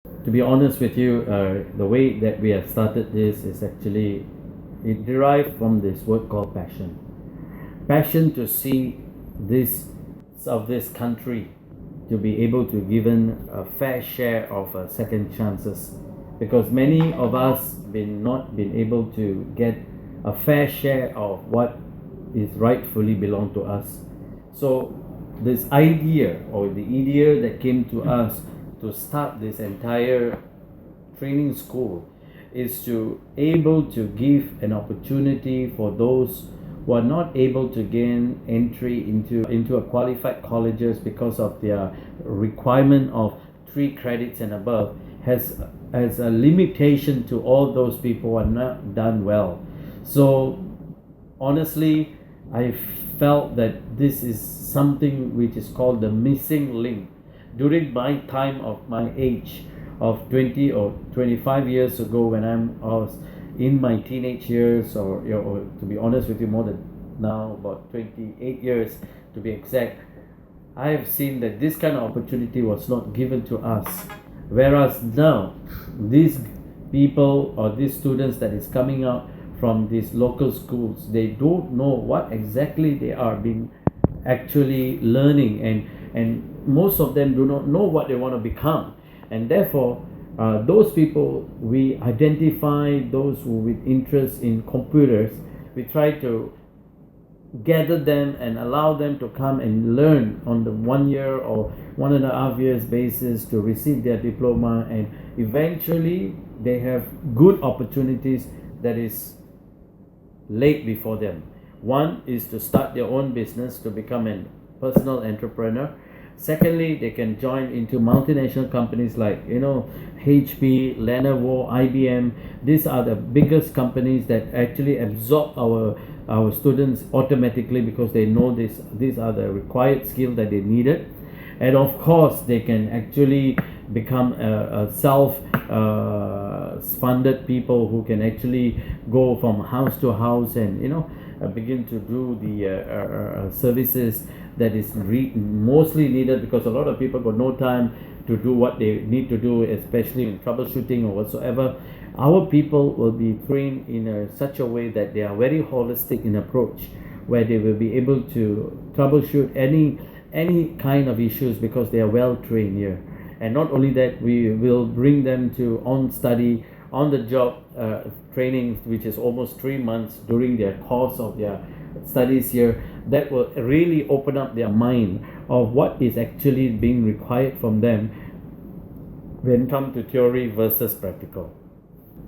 To be honest with you, the way that we have started this is actually it derived from this word called passion. Passion to see this of this country to be able to given a fair share of second chances, because many of us been not been able to get a fair share of what is rightfully belong to us. So this idea or the idea that came to us to start this entire training school is to able to give an opportunity for those who are not able to gain entry into a qualified colleges because of their requirement of 3 credits and above, has a limitation to all those people who are not done well. So honestly, I felt that this is something which is called the missing link. During my time of my age of 20 or 25 years ago, when I was in my teenage years, or, or to be honest with you, more than now, about 28 years to be exact, I have seen that this kind of opportunity was not given to us. Whereas now, these people or these students that is coming out from these local schools, they don't know what exactly they are being actually learning, and most of them do not know what they want to become, and therefore those people, we identify those who with interest in computers, we try to gather them and allow them to come and learn on the 1 year or 1.5 years basis to receive their diploma, and eventually they have good opportunities that is laid before them. One is to start their own business, to become a personal entrepreneur. Secondly, they can join into multinational companies like HP, Lenovo, IBM. These are the biggest companies that actually absorb our students automatically, because they know these are the required skill that they needed. And of course, they can actually become a self funded people who can actually go from house to house and begin to do the services that is mostly needed, because a lot of people got no time to do what they need to do, especially in troubleshooting or whatsoever. Our people will be trained in such a way that they are very holistic in approach, where they will be able to troubleshoot any kind of issues, because they are well trained here. And not only that, we will bring them to on study on the job training, which is almost 3 months during their course of their studies here, that will really open up their mind of what is actually being required from them when it comes to theory versus practical.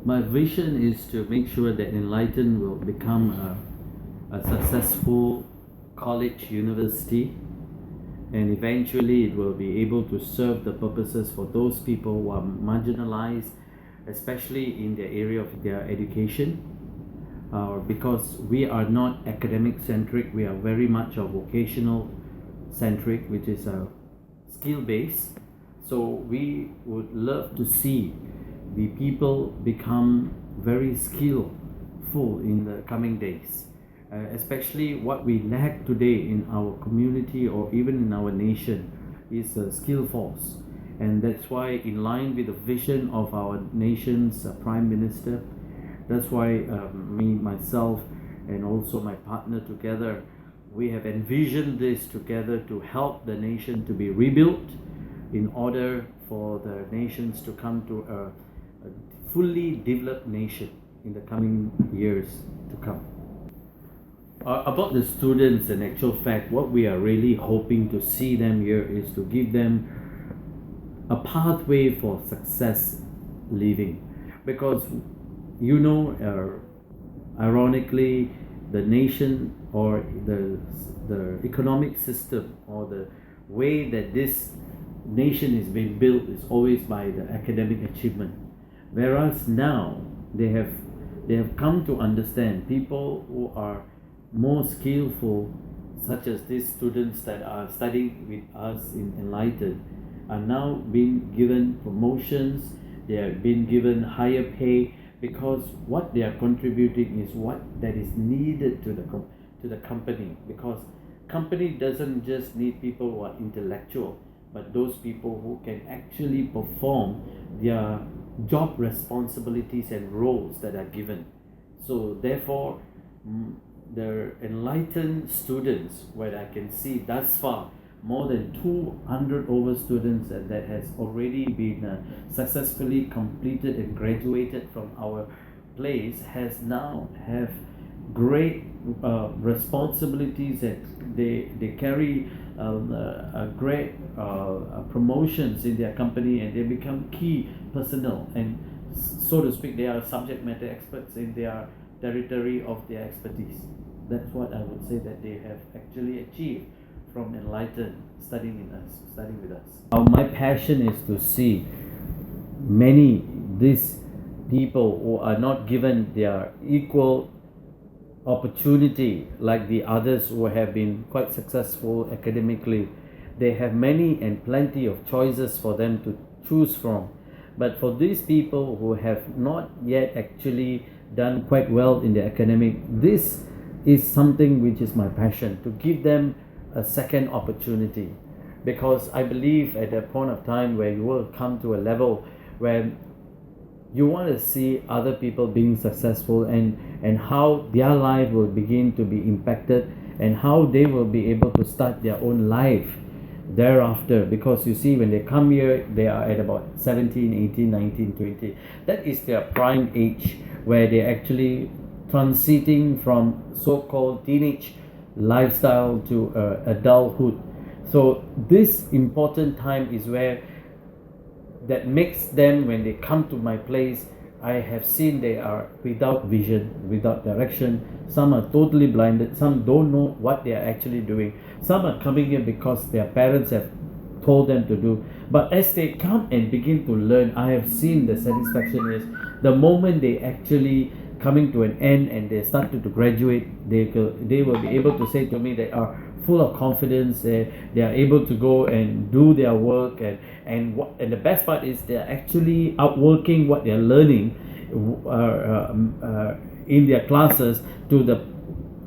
My vision is to make sure that Enlighten will become a successful college university, and eventually it will be able to serve the purposes for those people who are marginalized, especially in the area of their education, because we are not academic centric, we are very much a vocational centric, which is a skill based. So we would love to see the people become very skillful in the coming days, especially what we lack today in our community or even in our nation is a skill force. And that's why, in line with the vision of our nation's Prime Minister, that's why myself and also my partner together, we have envisioned this together to help the nation to be rebuilt, in order for the nations to come to a fully developed nation in the coming years to come. About the students, in actual fact, what we are really hoping to see them here is to give them a pathway for success living, because ironically, the nation or the economic system or the way that this nation is being built is always by the academic achievement, whereas now they have come to understand people who are more skillful, such as these students that are studying with us in Enlighten, are now being given promotions, they are being given higher pay, because what they are contributing is what that is needed to the company. Because company doesn't just need people who are intellectual, but those people who can actually perform their job responsibilities and roles that are given. So therefore, the enlightened students, where I can see thus far more than 200 over students that has already been successfully completed and graduated from our place, has now have great responsibilities, that they carry a great promotions in their company, and they become key personnel, and so to speak, they are subject matter experts in their territory of their expertise. That's what I would say that they have actually achieved from Enlighten studying with us. My passion is to see many these people who are not given their equal opportunity like the others who have been quite successful academically. They have many and plenty of choices for them to choose from. But for these people who have not yet actually done quite well in the academic, this is something which is my passion, to give them a second opportunity. Because I believe at a point of time where you will come to a level where you want to see other people being successful, and how their life will begin to be impacted, and how they will be able to start their own life thereafter. Because you see, when they come here, they are at about 17, 18, 19, 20. That is their prime age, where they're actually transiting from so-called teenage lifestyle to adulthood. So this important time is where that makes them, when they come to my place, I have seen they are without vision, without direction. Some are totally blinded, some don't know what they are actually doing. Some are coming here because their parents have told them to do. But as they come and begin to learn, I have seen the satisfaction is the moment they actually coming to an end and they started to graduate, they will be able to say to me they are full of confidence. They are able to go and do their work, and the best part is they are actually outworking what they are learning in their classes to the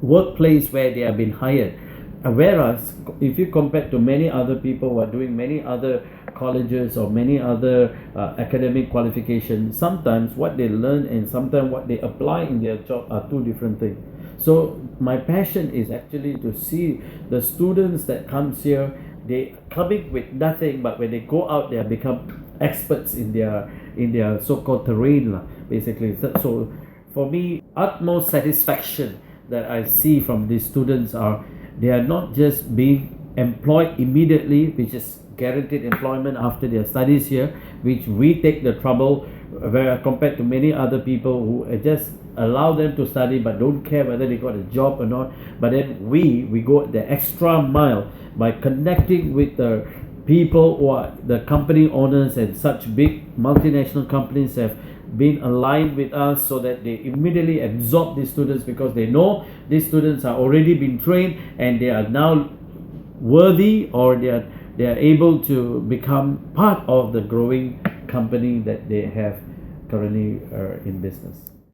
workplace where they have been hired. Whereas if you compare to many other people who are doing many other colleges or many other academic qualifications, sometimes what they learn and sometimes what they apply in their job are two different things. So my passion is actually to see the students that comes here, they coming with nothing, but when they go out, they have become experts in their so-called terrain, basically. So for me, utmost satisfaction that I see from these students are, they are not just being employed immediately, which is guaranteed employment after their studies here, which we take the trouble, where compared to many other people who just allow them to study but don't care whether they got a job or not. But then we go the extra mile by connecting with the people who are the company owners, and such big multinational companies have been aligned with us, so that they immediately absorb these students, because they know these students are already been trained and they are now worthy, or they are able to become part of the growing company that they have currently in business.